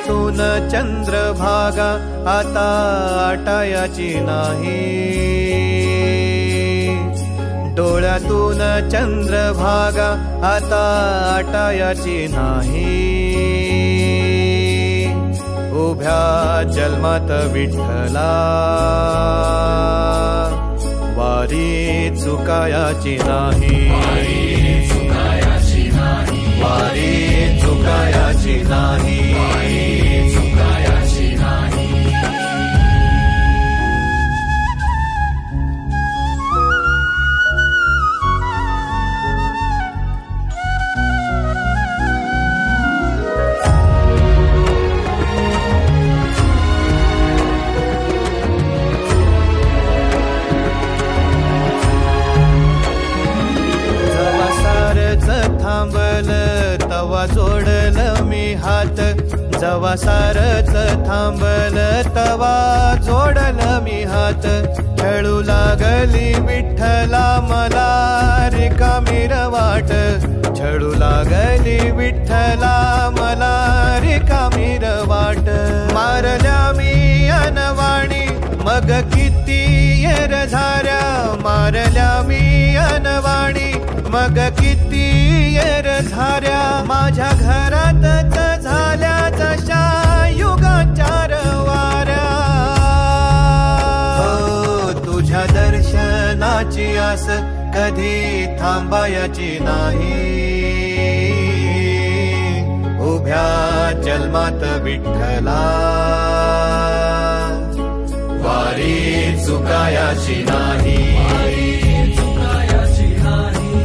डोळ्यातून चंद्रभागा आता आटायाची नाही, डोळ्यातून चंद्रभागा आता आटायाची नाही. उभ्या जन्मात विठ्ठला वारी चुकायाची नाही, वारी चुकायाची नाही. थांबल तवा जोडल मी हात, जवा सारच थांबल तवा जोडल मी हात. खेळू लागली विठ्ठला मला रिकामीर वाट, छळू लागली विठ्ठला मला रिकामीर वाट. मारल्या मी अनवाणी मग किती येर झाऱ्या, मारल्या मी अनवाणी मग किती येर झाऱ्या. माझ्या घरातच झाल्या जशा युगाचार वाऱ्या. हो तुझ्या दर्शनाची आस कधी थांबायची नाही, उभ्या जन्मात विठ्ठला वारी चुकायाची नाही,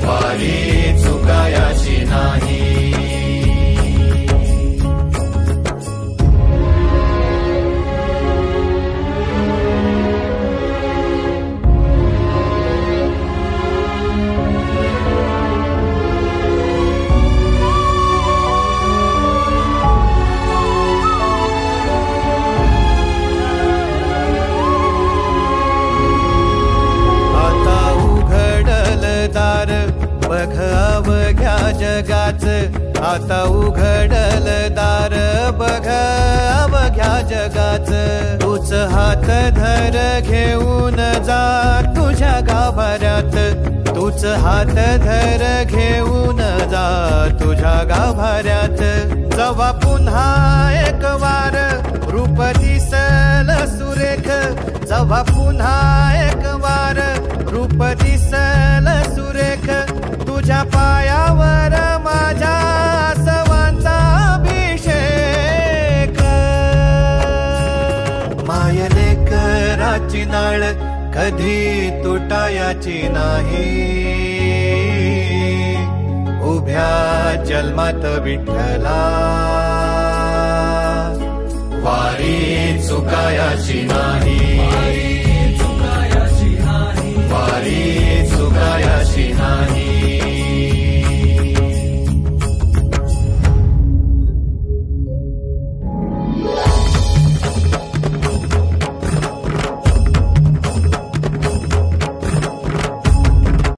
वारी चुकायाची नाही. बघ अवघ्या जगाच, आता उघडल दार बघ अवघ्या जगाच. तूच हात धर घेऊन जा तुझ्या गाभाऱ्यात, तूच हात धर घेऊन जा तुझ्या गाभाऱ्यात. जवा पुन्हा एक वार रूप दिसल सुरेख, जवा पुन्हा एक वार रूप दिसल सुरेख. तुझ्या पायावर माझ्या सवांचा अभिषेक. मायले कराची नाळ कधी तुटायाची नाही, उभ्या जन्मात विठ्ठला वारी चुकायाची नाही,